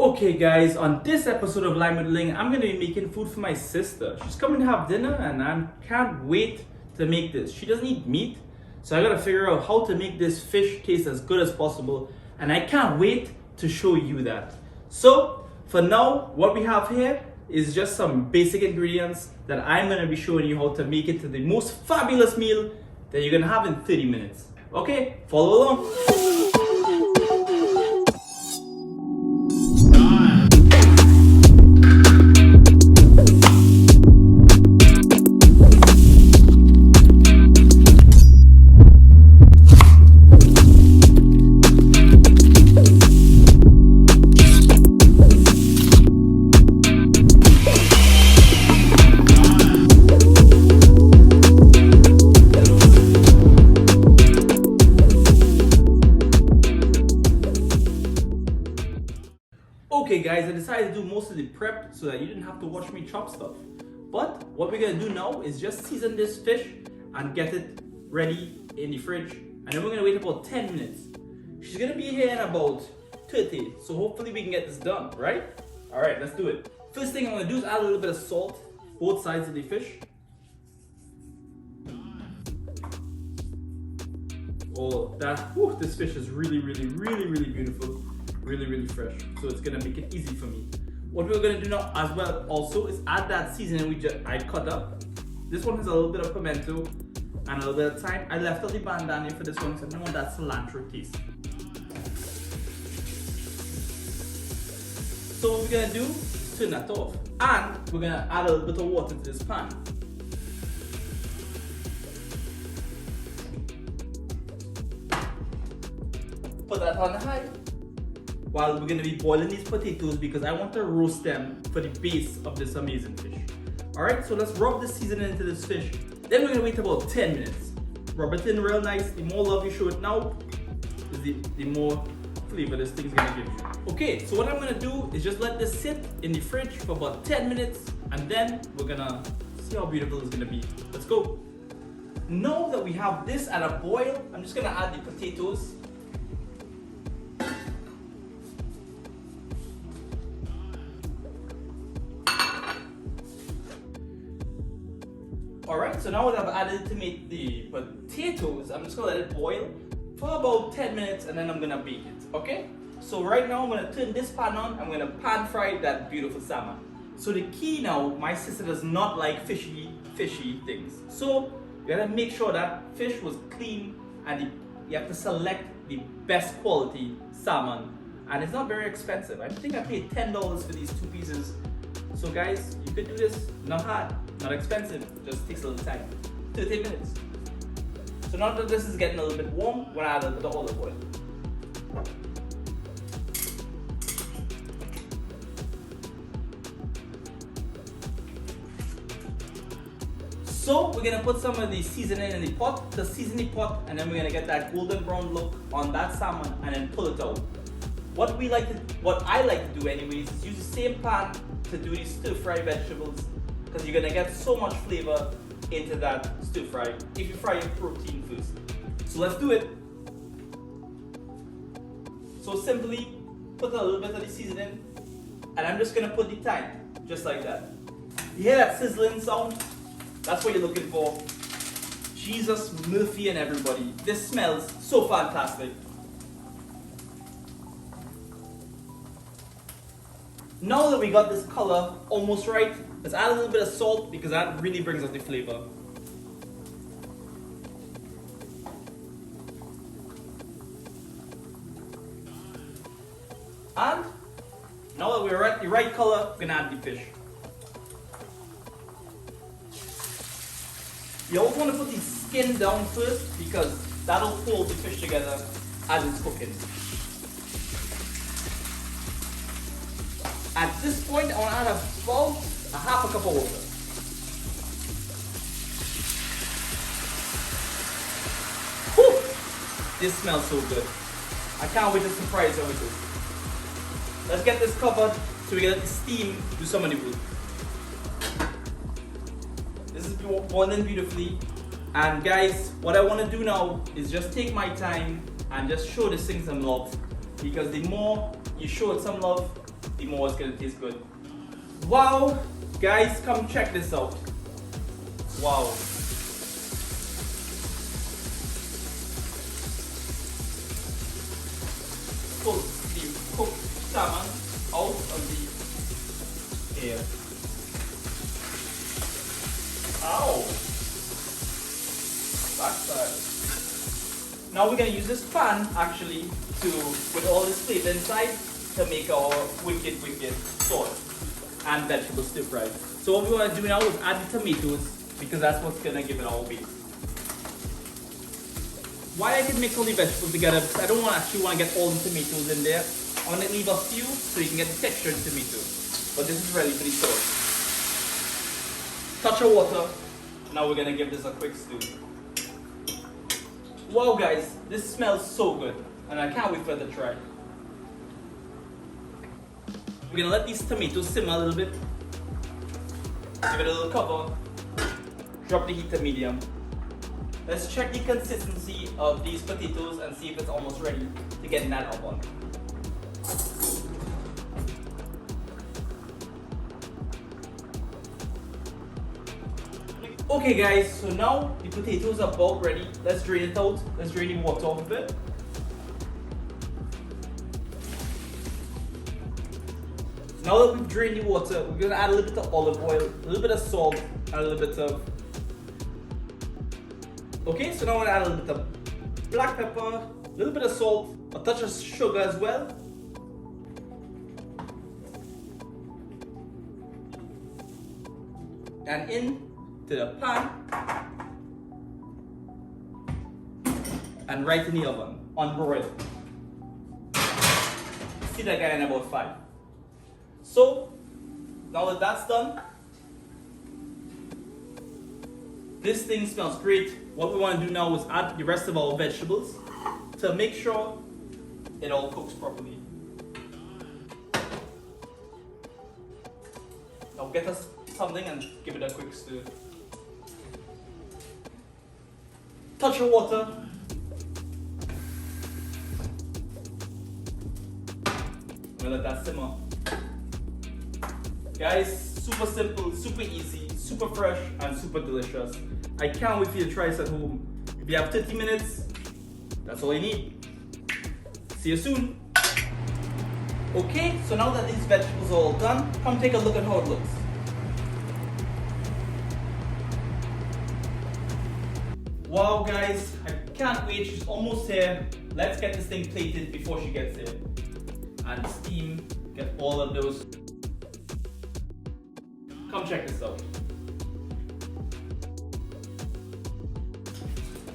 Okay guys, on this episode of Lime with Ling, I'm going to be making food for my sister. She's coming to have dinner and I can't wait to make this. She doesn't eat meat, so I got to figure out how to make this fish taste as good as possible, and I can't wait to show you that. So for now, what we have here is just some basic ingredients that I'm going to be showing you how to make it to the most fabulous meal that you're going to have in 30 minutes. Okay, follow along. Okay guys, I decided to do most of the prep so that you didn't have to watch me chop stuff. But what we're gonna do now is just season this fish and get it ready in the fridge. And then we're gonna wait about 10 minutes. She's gonna be here in about 30, so hopefully we can get this done, right? Alright, let's do it. First thing I'm gonna do is add a little bit of salt, both sides of the fish. Oh, this fish is really beautiful. Really fresh, so it's gonna make it easy for me. What we're gonna do now as well also is add that seasoning I cut up. This one has a little bit of pimento and a little bit of thyme. I left out the bandana for this one because I don't want that cilantro taste. So what we're gonna do is turn that off, and we're gonna add a little bit of water to this pan. Put that on high while we're going to be boiling these potatoes because I want to roast them for the base of this amazing fish. Alright, so let's rub the seasoning into this fish. Then we're going to wait about 10 minutes. Rub it in real nice. The more love you show it now, the more flavor this thing's going to give you. Okay, so what I'm going to do is just let this sit in the fridge for about 10 minutes and then we're going to see how beautiful it's going to be. Let's go. Now that we have this at a boil, I'm just going to add the potatoes. Alright, so now that I've added to make the potatoes, I'm just going to let it boil for about 10 minutes and then I'm going to bake it, okay? So right now I'm going to turn this pan on, I'm going to pan fry that beautiful salmon. So the key now, my sister does not like fishy things. So you got to make sure that fish was clean and you have to select the best quality salmon. And it's not very expensive. I think I paid $10 for these 2 pieces. So guys, you could do this, not hard, not expensive, just takes a little time, 30 minutes. So now that this is getting a little bit warm, we're gonna add a little bit of olive oil. So we're gonna put some of the seasoning in the pot, to season the pot, and then we're gonna get that golden brown look on that salmon and then pull it out. What I like to do anyways is use the same pan to do these stir fry vegetables because you're gonna get so much flavor into that stir fry if you fry your protein first. So let's do it. So simply put a little bit of the seasoning and I'm just gonna put the thyme just like that. You hear that sizzling sound? That's what you're looking for. Jesus, Murphy and everybody. This smells so fantastic. Now that we got this color almost right, let's add a little bit of salt because that really brings out the flavor. And now that we're at the right color, we're gonna add the fish. You always want to put the skin down first because that'll hold the fish together as it's cooking. At this point, I want to add about a half a cup of water. Whew! This smells so good. I can't wait to surprise you with this. Let's get this covered so we can let the steam do some of the work. This is boiling beautifully. And guys, what I want to do now is just take my time and just show this thing some love. Because the more you show it some love, the more it's gonna taste good. Wow, guys, come check this out. Wow. Pull the cooked salmon out of the air. Ow! Backside. Now we're gonna use this pan actually to, with all this flavor inside, to make our wicked sauce and vegetable stir fry. So what we want to do now is add the tomatoes because that's what's gonna give it our base. Why I can mix all the vegetables together, because I don't actually want to get all the tomatoes in there. I want to leave a few so you can get the texture of the tomato. But this is ready for the sauce. Touch of water. Now we're gonna give this a quick stew. Wow guys, this smells so good and I can't wait for it to try. We're gonna let these tomatoes simmer a little bit. Give it a little cover. Drop the heat to medium. Let's check the consistency of these potatoes and see if it's almost ready to get in that oven. Okay guys, so now the potatoes are about ready. Let's drain it out. Let's drain the water off of it. Now that we've drained the water, we're going to add a little bit of olive oil, a little bit of salt, and a little bit of... Okay, so now we're going to add a little bit of black pepper, a little bit of salt, a touch of sugar as well. And into the pan. And right in the oven, on broil. See that guy in about 5. So, now that that's done, this thing smells great. What we want to do now is add the rest of our vegetables to make sure it all cooks properly. Now get us something and give it a quick stir. Touch of water. I'm gonna let that simmer. Guys, super simple, super easy, super fresh, and super delicious. I can't wait for you to try this at home. If you have 30 minutes, that's all you need. See you soon. Okay, so now that these vegetables are all done, come take a look at how it looks. Wow guys, I can't wait, she's almost here. Let's get this thing plated before she gets here. And steam, get all of those. Come check this out.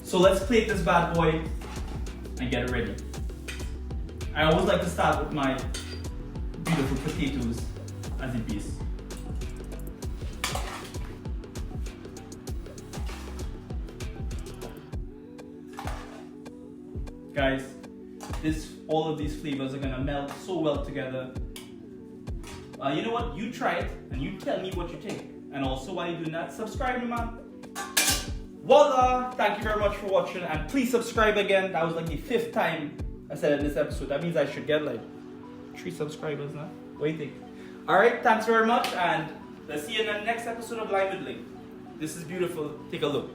So let's plate this bad boy and get it ready. I always like to start with my beautiful potatoes as a base. Guys, all of these flavors are gonna melt so well together. You know what? You try it and you tell me what you think. And also, while you're doing that, subscribe, man. Voila! Thank you very much for watching, and please subscribe again. That was like the 5th time I said in this episode. That means I should get like 3 subscribers now. What do you think? Alright, thanks very much, and let's see you in the next episode of Live with Link. This is beautiful. Take a look.